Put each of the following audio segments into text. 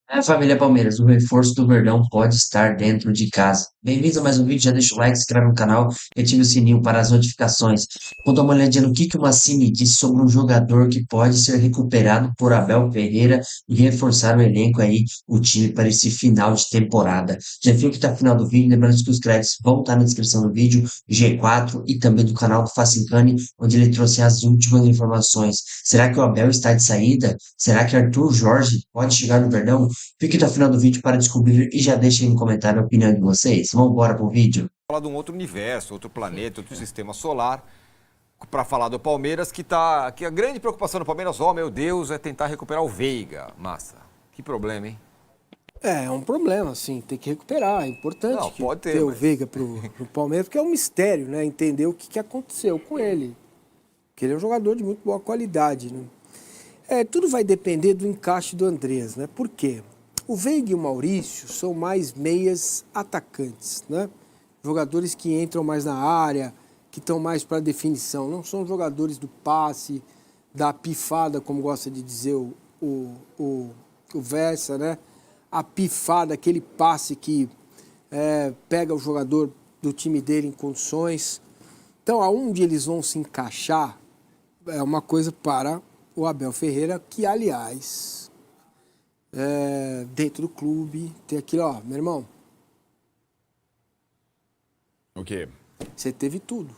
É, família Palmeiras, o reforço do Verdão pode estar dentro de casa. Bem-vindos a mais um vídeo, já deixa o like, se inscreve no canal e ative o sininho para as notificações. Vou dar uma olhadinha no que o Mancini disse sobre um jogador que pode ser recuperado por Abel Ferreira e reforçar o elenco aí, o time para esse final de temporada. Já viu que tá no final do vídeo, lembrando que os créditos vão estar na descrição do vídeo, G4 e também do canal do Facincani, onde ele trouxe as últimas informações. Será que o Abel está de saída? Será que Arthur Jorge pode chegar no Verdão? Fique até o final do vídeo para descobrir e já deixem no comentário a opinião de vocês. Vamos embora pro vídeo? Falar de um outro universo, outro planeta, outro sistema solar, para falar do Palmeiras, que a grande preocupação do Palmeiras, oh meu Deus, é tentar recuperar o Veiga. Massa. Que problema, hein? É um problema, assim, tem que recuperar. É importante Não, que pode ter, ter o mas- Veiga pro Palmeiras, porque é um mistério, né? Entender o que aconteceu com ele. Porque ele é um jogador de muito boa qualidade, né? Tudo vai depender do encaixe do Andrés, né? Por quê? O Veiga e o Maurício são mais meias atacantes, né? Jogadores que entram mais na área, que estão mais para definição. Não são jogadores do passe, da pifada, como gosta de dizer o Versa, né? A pifada, aquele passe que pega o jogador do time dele em condições. Então, aonde eles vão se encaixar é uma coisa para o Abel Ferreira, que, aliás, dentro do clube, tem aquilo, ó, meu irmão, O quê? você teve tudo.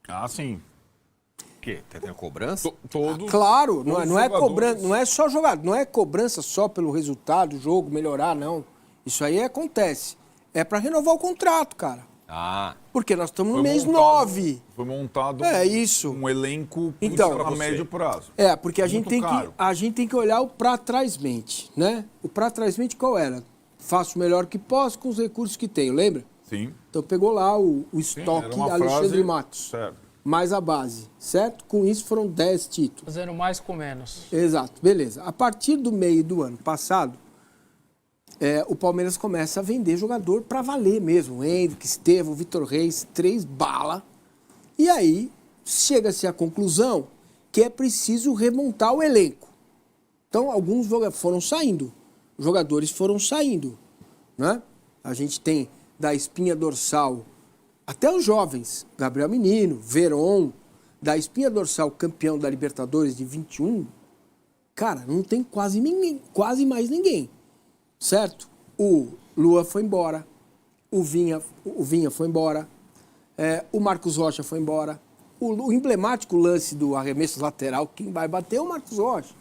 Ah, sim. O quê? Tá tendo cobrança? Todos. Claro, todos não é os cobrança, jogadores. não é só jogador, não é cobrança só pelo resultado do jogo, melhorar, não. Isso aí acontece. É para renovar o contrato, cara. Ah, Porque nós estamos no Foi mês montado- 9. Foi montado Isso. um elenco Então, a médio prazo. Porque a gente, Muito caro. a gente tem que olhar o pra trás mente, né? O pra trás mente qual era? Faço o melhor que posso com os recursos que tenho, lembra? Sim. Então pegou lá o Sim, estoque era uma Alexandre frase- Matos, Certo. mais a base, certo? Com isso foram 10 títulos. Fazendo mais com menos. Exato, beleza. A partir do meio do ano passado, o Palmeiras começa a vender jogador para valer mesmo. Henrique, Estevão, Vitor Reis, 3 bala. E aí chega-se à conclusão que é preciso remontar o elenco. Então, alguns jogadores foram saindo, né? A gente tem da espinha dorsal até os jovens, Gabriel Menino, Veron, da espinha dorsal campeão da Libertadores de 21, cara, não tem quase ninguém, quase mais ninguém, certo? O Lua foi embora, o Vinha foi embora, o Marcos Rocha foi embora. O emblemático lance do arremesso lateral, quem vai bater é o Marcos Rocha,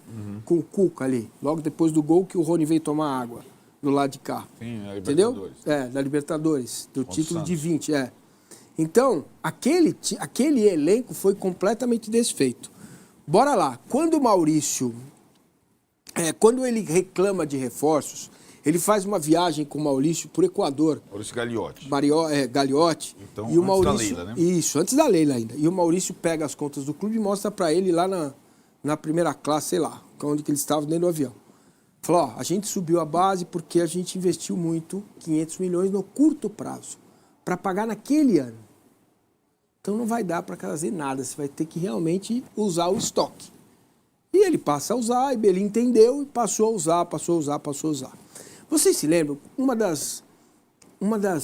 com o Cuca ali, logo depois do gol que o Rony veio tomar água do lado de cá. Sim, na Entendeu? Libertadores. Da Libertadores, do Contra o título de Santos. 20, Então, aquele elenco foi completamente desfeito. Bora lá. Quando o Maurício, quando ele reclama de reforços, ele faz uma viagem com o Maurício para o Equador, Maurício Gagliotti. Gagliotti. Então, e o antes da Maurício, Leila, né? Isso, antes da Leila ainda. E o Maurício pega as contas do clube e mostra para ele lá na primeira classe, sei lá, onde que ele estava dentro do avião. Falou, ó, a gente subiu a base porque a gente investiu muito, 500 milhões no curto prazo, para pagar naquele ano. Então não vai dar para fazer nada, você vai ter que realmente usar o estoque. E ele passa a usar, e ele entendeu e passou a usar. Vocês se lembram, uma das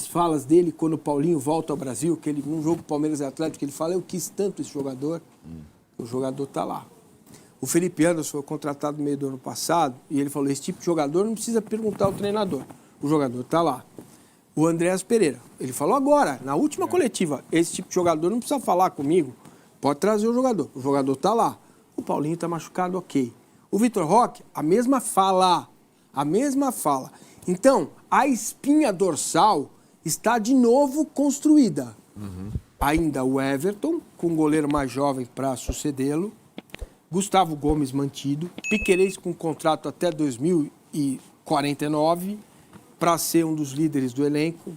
falas dele quando o Paulinho volta ao Brasil, que ele, num jogo Palmeiras e Atlético, ele fala, eu quis tanto esse jogador, o jogador tá lá. O Felipe Anderson foi contratado no meio do ano passado e ele falou, esse tipo de jogador não precisa perguntar ao treinador, o jogador tá lá. O Andréas Pereira, ele falou agora, na última coletiva, esse tipo de jogador não precisa falar comigo, pode trazer o jogador tá lá. O Paulinho tá machucado, ok. O Vitor Roque, a mesma fala. Então, a espinha dorsal está de novo construída. Ainda o Everton, com um goleiro mais jovem para sucedê-lo. Gustavo Gomes mantido. Piquerez com contrato até 2049 para ser um dos líderes do elenco.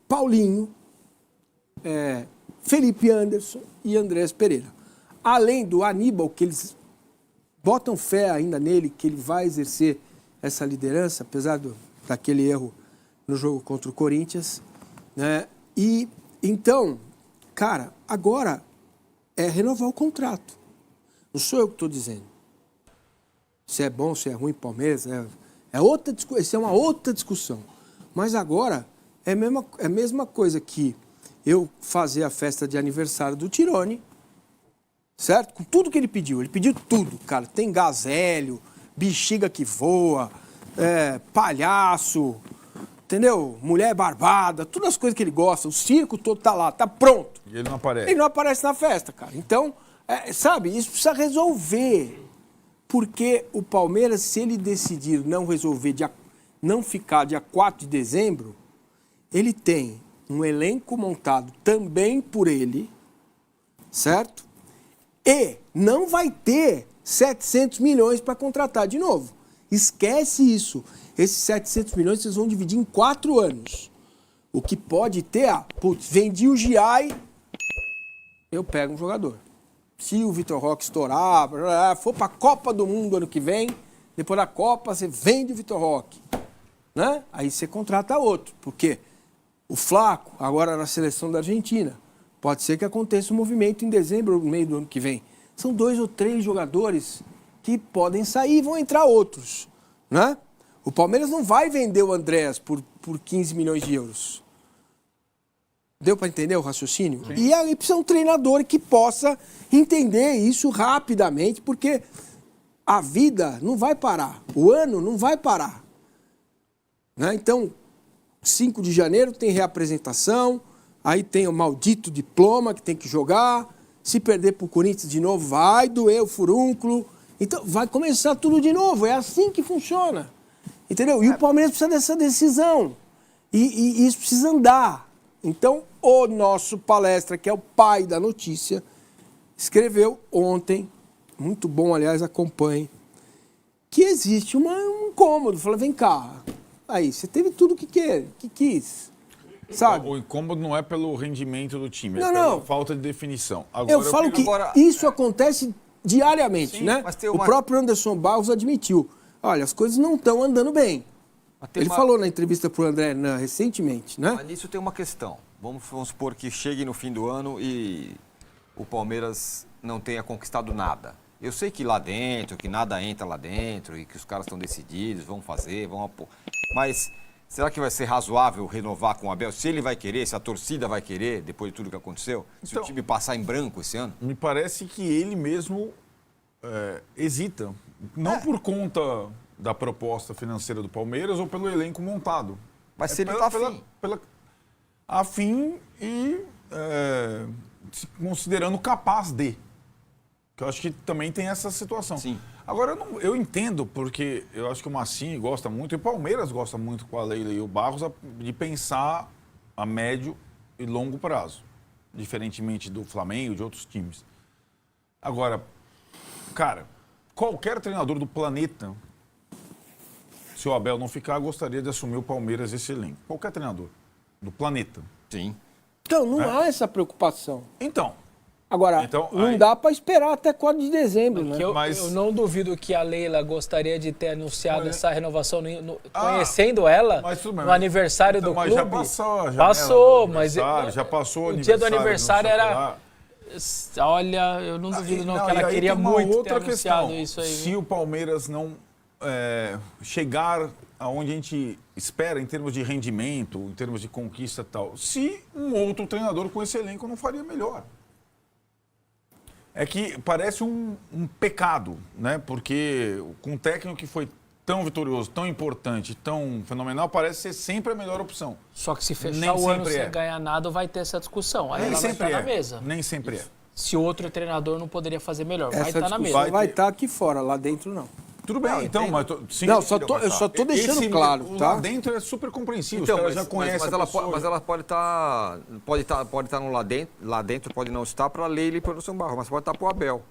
Paulinho, Felipe Anderson e Andrés Pereira. Além do Aníbal, que eles botam fé ainda nele, que ele vai exercer essa liderança, apesar daquele erro no jogo contra o Corinthians, né? E então, cara, agora é renovar o contrato. Não sou eu que estou dizendo. se é bom, se é ruim Palmeiras, isso é uma outra discussão. Mas agora é a mesma coisa que eu fazer a festa de aniversário do Tirone, certo? Com tudo que ele pediu tudo, cara. Tem gazélio, bexiga que voa, palhaço, entendeu? Mulher barbada, todas as coisas que ele gosta, o circo todo tá lá, tá pronto. E ele não aparece. Ele não aparece na festa, cara. Então, sabe, isso precisa resolver. Porque o Palmeiras, se ele decidir não resolver, não ficar dia 4 de dezembro, ele tem um elenco montado também por ele, certo? E não vai ter 700 milhões para contratar de novo. Esquece isso. Esses 700 milhões vocês vão dividir em 4 anos. O que pode ter, vendi o Giai, eu pego um jogador. Se o Vitor Roque estourar, for para a Copa do Mundo ano que vem, depois da Copa você vende o Vitor Roque, né? Aí você contrata outro, porque o Flaco, agora na seleção da Argentina, pode ser que aconteça um movimento em dezembro, no meio do ano que vem. São 2 ou 3 jogadores que podem sair e vão entrar outros, né? O Palmeiras não vai vender o Andréas por 15 milhões de euros. Deu para entender o raciocínio? Sim. E aí precisa um treinador que possa entender isso rapidamente, porque a vida não vai parar, o ano não vai parar, né? Então, 5 de janeiro tem reapresentação, aí tem o maldito diploma que tem que jogar, se perder pro Corinthians de novo vai doer o furúnculo, então vai começar tudo de novo, é assim que funciona, entendeu? E o Palmeiras precisa dessa decisão, e isso precisa andar. Então, o nosso palestra, que é o pai da notícia, escreveu ontem, muito bom, aliás, acompanhe, que existe um incômodo. Falou, vem cá, aí, você teve tudo que quis, sabe? O incômodo não é pelo rendimento do time, não, é pela não. falta de definição. Agora, eu falo que isso acontece diariamente, Sim, né? mas tem O próprio Anderson Barros admitiu, olha, as coisas não estão andando bem. Ele falou na entrevista para o André recentemente, né? Mas nisso tem uma questão. Vamos supor que chegue no fim do ano e o Palmeiras não tenha conquistado nada. Eu sei que lá dentro, que nada entra lá dentro e que os caras estão decididos, vão fazer, vão... Mas será que vai ser razoável renovar com o Abel? Se ele vai querer, se a torcida vai querer, depois de tudo que aconteceu? Se o time passar em branco esse ano? Me parece que ele mesmo hesita. Não por conta da proposta financeira do Palmeiras ou pelo elenco montado. Mas se ele está afim. Afim e se considerando capaz de. Que eu acho que também tem essa situação. Sim. Agora, eu entendo, porque eu acho que o Massini gosta muito, e o Palmeiras gosta muito com a Leila e o Barros, de pensar a médio e longo prazo. Diferentemente do Flamengo e de outros times. Agora, cara, qualquer treinador do planeta, se o Abel não ficar, gostaria de assumir o Palmeiras esse elenco. Qualquer treinador do planeta. Sim. Então, não há essa preocupação. Então. Agora, não dá para esperar até 4 de dezembro, né? Eu não duvido que a Leila gostaria de ter anunciado essa renovação, conhecendo ela, no aniversário do clube. Já passou, mas já passou o dia do aniversário era... Olha, eu não duvido não que ela queria muito ter anunciado isso aí. Se o Palmeiras não chegar aonde a gente espera em termos de rendimento, em termos de conquista e tal, se um outro treinador com esse elenco não faria melhor. É que parece um pecado, né? Porque com um técnico que foi tão vitorioso, tão importante, tão fenomenal, parece ser sempre a melhor opção. Só que se fechar o ano sem ganhar nada, vai ter essa discussão. Aí ela vai estar na mesa. Nem sempre é. Se outro treinador não poderia fazer melhor, vai estar na mesa. Vai estar aqui fora, lá dentro não. Tudo bem, então, mas... Não, eu só tô deixando claro, tá? Lá dentro é super compreensível, Então, os caras já conhecem mas ela pode estar no lá dentro pode não estar para a Leila e para o São Barro, mas pode estar para o Abel.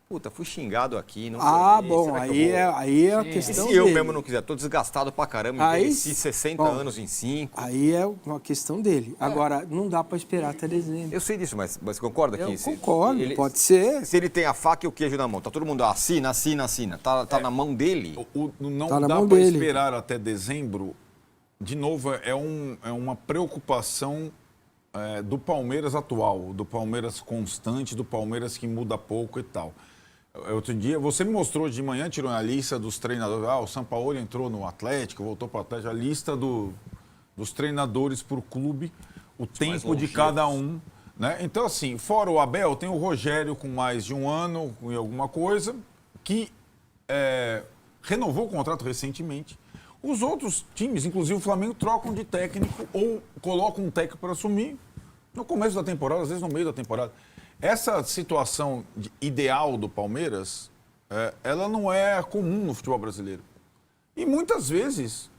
Puta, fui xingado aqui, não foi, bom, aí é a questão se eu mesmo não quiser, tô desgastado pra caramba, envelheci 60 anos em 5. Aí é uma questão dele. Agora, não dá pra esperar até dezembro. Eu sei disso, mas concorda que... Eu concordo, pode ser. Se ele tem a faca e o queijo na mão, tá todo mundo assina, tá na mão dele. Não dá pra esperar até dezembro, de novo, é uma preocupação do Palmeiras atual, do Palmeiras constante, do Palmeiras que muda pouco e tal. Outro dia, você me mostrou de manhã, tirou a lista dos treinadores. O Sampaoli entrou no Atlético, voltou para o Atlético. A lista dos treinadores por clube, o tempo de cada um. Né? Então, assim, fora o Abel, tem o Rogério com mais de um ano e alguma coisa, que renovou o contrato recentemente. Os outros times, inclusive o Flamengo, trocam de técnico ou colocam um técnico para assumir no começo da temporada, às vezes no meio da temporada. Essa situação ideal do Palmeiras, ela não é comum no futebol brasileiro. E muitas vezes,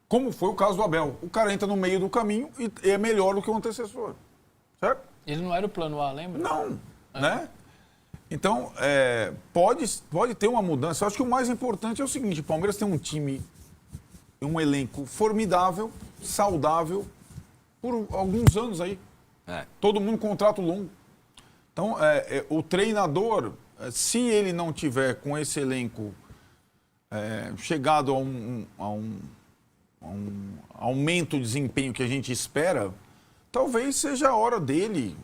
como foi o caso do Abel, o cara entra no meio do caminho e é melhor do que o antecessor. Certo? Ele não era o plano A, lembra? Não, né? Então, pode ter uma mudança. Eu acho que o mais importante é o seguinte, o Palmeiras tem um time, um elenco formidável, saudável, por alguns anos aí. Todo mundo contrato longo. Então, o treinador, se ele não tiver com esse elenco chegado a um aumento de desempenho que a gente espera, talvez seja a hora dele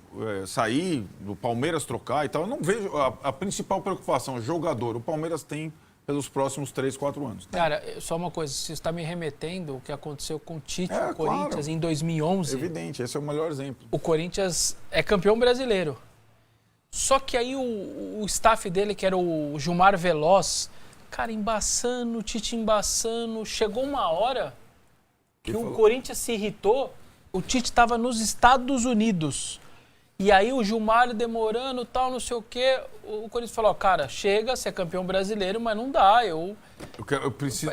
sair, do Palmeiras trocar e tal. Eu não vejo a principal preocupação, jogador, o Palmeiras tem pelos próximos 3, 4 anos. Cara, só uma coisa, você está me remetendo o que aconteceu com o Tite e o Corinthians claro. Em 2011. Evidente, esse é o melhor exemplo. O Corinthians é campeão brasileiro. Só que aí o staff dele, que era o Gilmar Veloz, cara, embaçando, o Tite embaçando. Chegou uma hora que o Corinthians se irritou, o Tite estava nos Estados Unidos. E aí o Gilmar demorando, tal, não sei o quê. O Corinthians falou, cara, chega, você é campeão brasileiro, mas não dá, eu preciso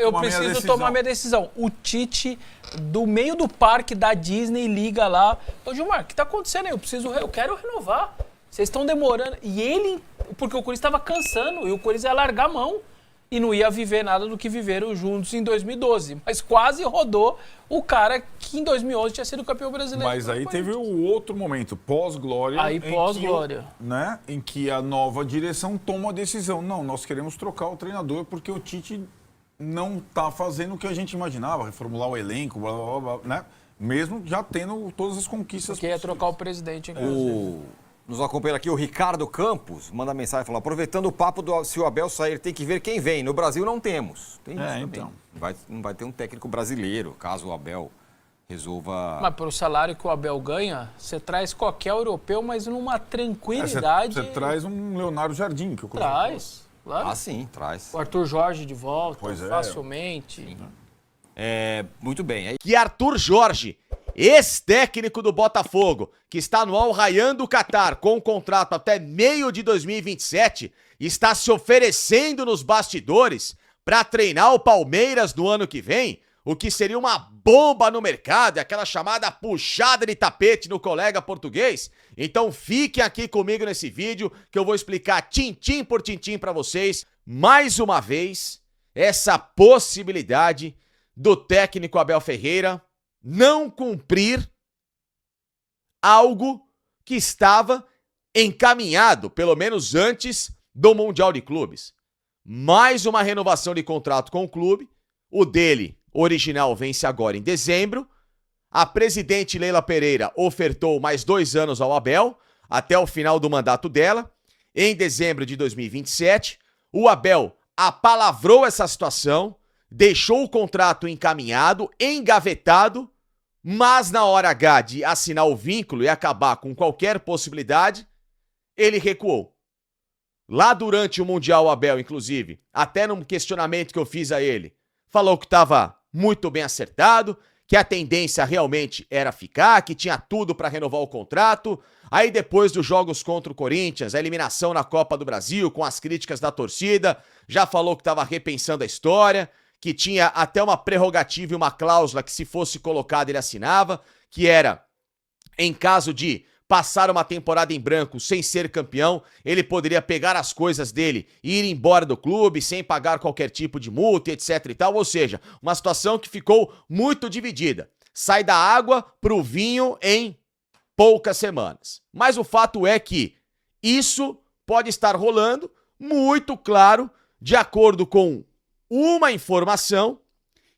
tomar minha decisão. O Tite, do meio do parque da Disney, liga lá. Ô Gilmar, o que tá acontecendo aí? Eu quero renovar. Vocês estão demorando. E ele, porque o Corinthians estava cansando, e o Corinthians ia largar a mão. E não ia viver nada do que viveram juntos em 2012. Mas quase rodou o cara que em 2011 tinha sido campeão brasileiro. Mas aí teve o outro momento, pós-glória. Aí pós-glória. Né, em que a nova direção toma a decisão. Não, nós queremos trocar o treinador porque o Tite não está fazendo o que a gente imaginava, reformular o elenco, blá, blá, blá, né? Mesmo já tendo todas as conquistas. Porque ia trocar o presidente. Nos acompanha aqui o Ricardo Campos, manda mensagem falando, aproveitando o papo se o Abel sair, tem que ver quem vem. No Brasil não temos. Tem isso então. Não vai ter um técnico brasileiro, caso o Abel resolva... Mas pelo salário que o Abel ganha, você traz qualquer europeu, mas numa tranquilidade... Você traz um Leonardo Jardim. Que eu traz, claro. Ah, sim, traz. O Arthur Jorge de volta, pois facilmente. Sim. Muito bem. Que Arthur Jorge, ex-técnico do Botafogo, que está no Al Rayyan do Catar com um contrato até meio de 2027, está se oferecendo nos bastidores para treinar o Palmeiras no ano que vem, o que seria uma bomba no mercado, aquela chamada puxada de tapete no colega português. Então fiquem aqui comigo nesse vídeo que eu vou explicar tintim por tintim para vocês, mais uma vez, essa possibilidade do técnico Abel Ferreira não cumprir algo que estava encaminhado, pelo menos antes do Mundial de Clubes. Mais uma renovação de contrato com o clube, o dele, original, vence agora em dezembro. A presidente Leila Pereira ofertou mais 2 anos ao Abel, até o final do mandato dela, em dezembro de 2027. O Abel apalavrou essa situação, deixou o contrato encaminhado, engavetado, mas na hora H de assinar o vínculo e acabar com qualquer possibilidade, ele recuou. Lá durante o Mundial, o Abel, inclusive, até num questionamento que eu fiz a ele, falou que estava muito bem acertado, que a tendência realmente era ficar, que tinha tudo para renovar o contrato. Aí depois dos jogos contra o Corinthians, a eliminação na Copa do Brasil, com as críticas da torcida, já falou que estava repensando a história, que tinha até uma prerrogativa e uma cláusula que se fosse colocada ele assinava, que era, em caso de passar uma temporada em branco sem ser campeão, ele poderia pegar as coisas dele e ir embora do clube sem pagar qualquer tipo de multa, etc e tal. Ou seja, uma situação que ficou muito dividida. Sai da água pro vinho em poucas semanas. Mas o fato é que isso pode estar rolando, muito claro, de acordo com uma informação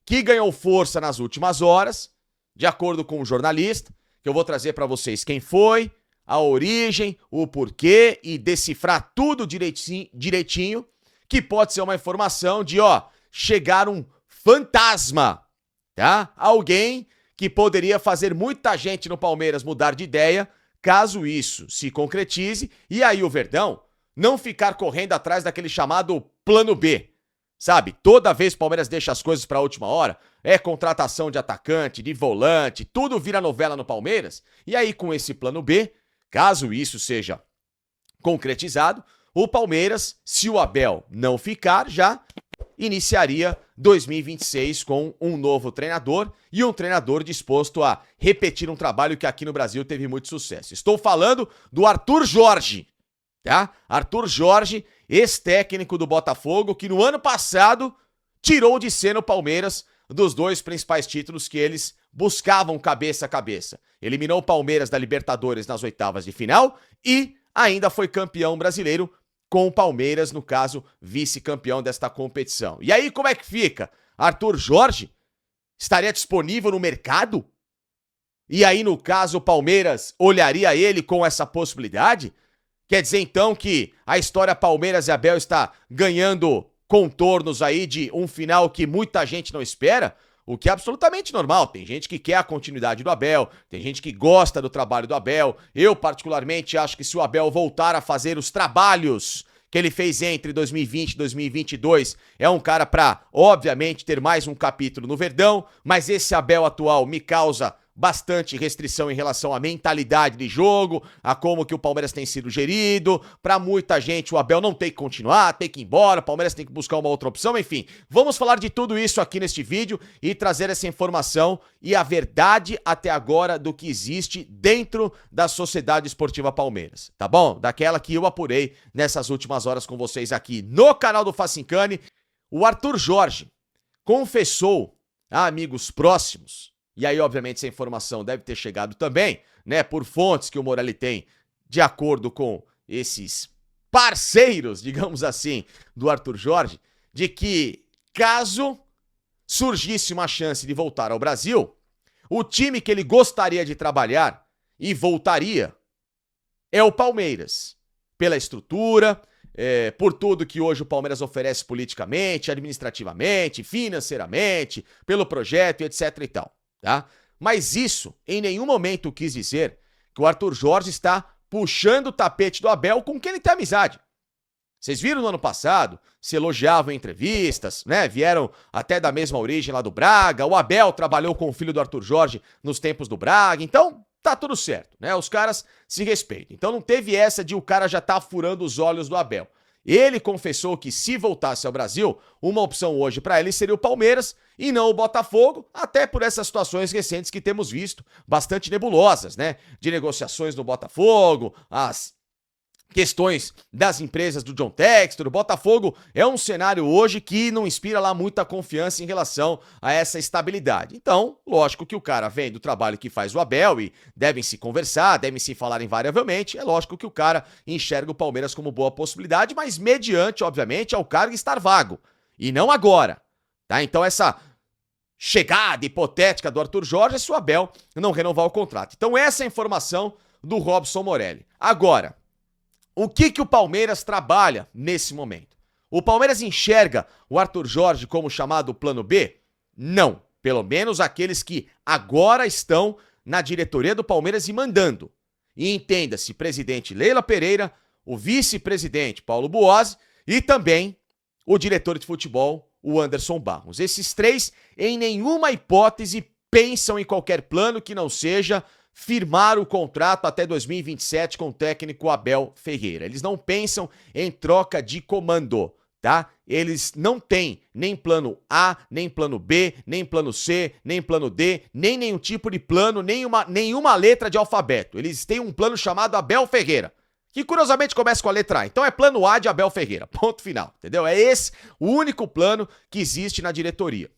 que ganhou força nas últimas horas, de acordo com um jornalista, que eu vou trazer para vocês quem foi, a origem, o porquê e decifrar tudo direitinho, que pode ser uma informação de, chegar um fantasma, tá? Alguém que poderia fazer muita gente no Palmeiras mudar de ideia, caso isso se concretize, e aí o Verdão não ficar correndo atrás daquele chamado plano B. Sabe, toda vez que o Palmeiras deixa as coisas para a última hora, é contratação de atacante, de volante, tudo vira novela no Palmeiras. E aí com esse plano B, caso isso seja concretizado, o Palmeiras, se o Abel não ficar, já iniciaria 2026 com um novo treinador e um treinador disposto a repetir um trabalho que aqui no Brasil teve muito sucesso. Estou falando do Arthur Jorge, tá? Arthur Jorge, ex-técnico do Botafogo, que no ano passado tirou de cena o Palmeiras dos 2 principais títulos que eles buscavam cabeça a cabeça. Eliminou o Palmeiras da Libertadores nas oitavas de final e ainda foi campeão brasileiro com o Palmeiras, no caso, vice-campeão desta competição. E aí, como é que fica? Arthur Jorge estaria disponível no mercado? E aí, no caso, o Palmeiras olharia ele com essa possibilidade? Quer dizer, então, que a história Palmeiras e Abel está ganhando contornos aí de um final que muita gente não espera? O que é absolutamente normal. Tem gente que quer a continuidade do Abel, tem gente que gosta do trabalho do Abel. Eu, particularmente, acho que se o Abel voltar a fazer os trabalhos que ele fez entre 2020 e 2022, é um cara para, obviamente, ter mais um capítulo no Verdão, mas esse Abel atual me causa bastante restrição em relação à mentalidade de jogo, a como que o Palmeiras tem sido gerido. Para muita gente o Abel não tem que continuar, tem que ir embora, o Palmeiras tem que buscar uma outra opção, enfim. Vamos falar de tudo isso aqui neste vídeo e trazer essa informação e a verdade até agora do que existe dentro da Sociedade Esportiva Palmeiras, tá bom? Daquela que eu apurei nessas últimas horas com vocês aqui no canal do Facincani. O Arthur Jorge confessou a amigos próximos, e aí, obviamente, essa informação deve ter chegado também, né, por fontes que o Morelli tem, de acordo com esses parceiros, digamos assim, do Arthur Jorge, de que caso surgisse uma chance de voltar ao Brasil, o time que ele gostaria de trabalhar e voltaria é o Palmeiras, pela estrutura, por tudo que hoje o Palmeiras oferece politicamente, administrativamente, financeiramente, pelo projeto, etc e tal. Tá? Mas isso em nenhum momento quis dizer que o Arthur Jorge está puxando o tapete do Abel com quem ele tem amizade. Vocês viram no ano passado, se elogiavam em entrevistas, né? Vieram até da mesma origem lá do Braga, o Abel trabalhou com o filho do Arthur Jorge nos tempos do Braga, então tá tudo certo, né? Os caras se respeitam. Então não teve essa de o cara já tá furando os olhos do Abel. Ele confessou que se voltasse ao Brasil, uma opção hoje para ele seria o Palmeiras e não o Botafogo, até por essas situações recentes que temos visto, bastante nebulosas, né? De negociações no Botafogo, as questões das empresas do John Textor. O Botafogo é um cenário hoje que não inspira lá muita confiança em relação a essa estabilidade. Então, lógico que o cara vem do trabalho que faz o Abel e devem se conversar, devem se falar invariavelmente. É lógico que o cara enxerga o Palmeiras como boa possibilidade, mas mediante, obviamente, ao cargo estar vago. E não agora, tá? Então essa chegada hipotética do Arthur Jorge é se o Abel não renovar o contrato. Então essa é a informação do Robson Morelli. Agora, o que o Palmeiras trabalha nesse momento? O Palmeiras enxerga o Arthur Jorge como chamado plano B? Não. Pelo menos aqueles que agora estão na diretoria do Palmeiras e mandando. E entenda-se, presidente Leila Pereira, o vice-presidente Paulo Buozzi e também o diretor de futebol, o Anderson Barros. Esses três, em nenhuma hipótese, pensam em qualquer plano que não seja firmar o contrato até 2027 com o técnico Abel Ferreira. Eles não pensam em troca de comando, tá? Eles não têm nem plano A, nem plano B, nem plano C, nem plano D, nem nenhum tipo de plano, nenhuma letra de alfabeto. Eles têm um plano chamado Abel Ferreira, que curiosamente começa com a letra A. Então é plano A de Abel Ferreira, ponto final, entendeu? É esse o único plano que existe na diretoria.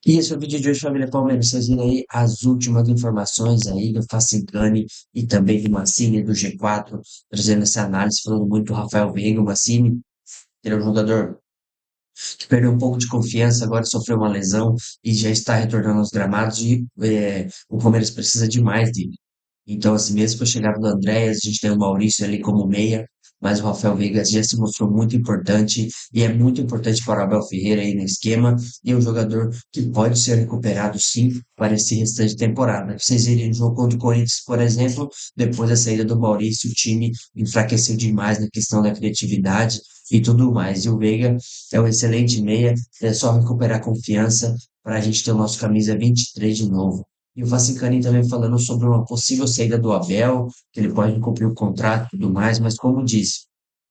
E esse é o vídeo de hoje, família Palmeiras. Vocês viram aí as últimas informações aí do Facincani e também do Mancini, do G4, trazendo essa análise, falando muito do Rafael Veiga. O Mancini, ele é um jogador que perdeu um pouco de confiança, agora sofreu uma lesão e já está retornando aos gramados e o Palmeiras precisa demais dele. Então, assim, mesmo com a chegada do Andréas, a gente tem o Maurício ali como meia, mas o Rafael Veiga já se mostrou muito importante e é muito importante para o Abel Ferreira aí no esquema e é um jogador que pode ser recuperado sim para esse restante de temporada. Vocês verem no jogo contra o Corinthians, por exemplo, depois da saída do Maurício, o time enfraqueceu demais na questão da criatividade e tudo mais. E o Veiga é um excelente meia, é só recuperar a confiança para a gente ter o nosso camisa 23 de novo. E o Vacicani também falando sobre uma possível saída do Abel, que ele pode cumprir o contrato e tudo mais, mas como disse,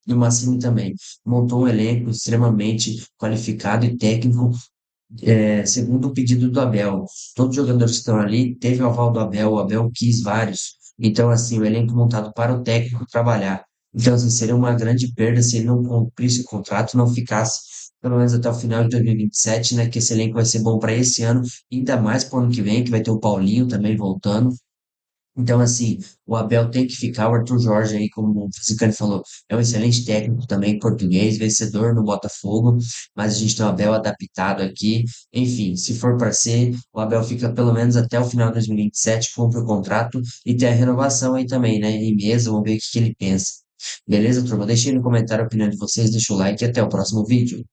e o Massini também montou um elenco extremamente qualificado e técnico, segundo o pedido do Abel. Todos os jogadores que estão ali teve o aval do Abel, o Abel quis vários. Então, assim, o elenco montado para o técnico trabalhar. Então, assim, seria uma grande perda se ele não cumprisse o contrato, não ficasse pelo menos até o final de 2027, né? Que esse elenco vai ser bom para esse ano, ainda mais para o ano que vem, que vai ter o Paulinho também voltando. Então, assim, o Abel tem que ficar, o Arthur Jorge aí, como o Zicani falou, é um excelente técnico também, português, vencedor no Botafogo, mas a gente tem o Abel adaptado aqui. Enfim, se for para ser, o Abel fica pelo menos até o final de 2027, cumpre o contrato e tem a renovação aí também, né? Em mesa, vamos ver o que que ele pensa. Beleza, turma? Deixa aí no comentário a opinião de vocês, deixa o like e até o próximo vídeo.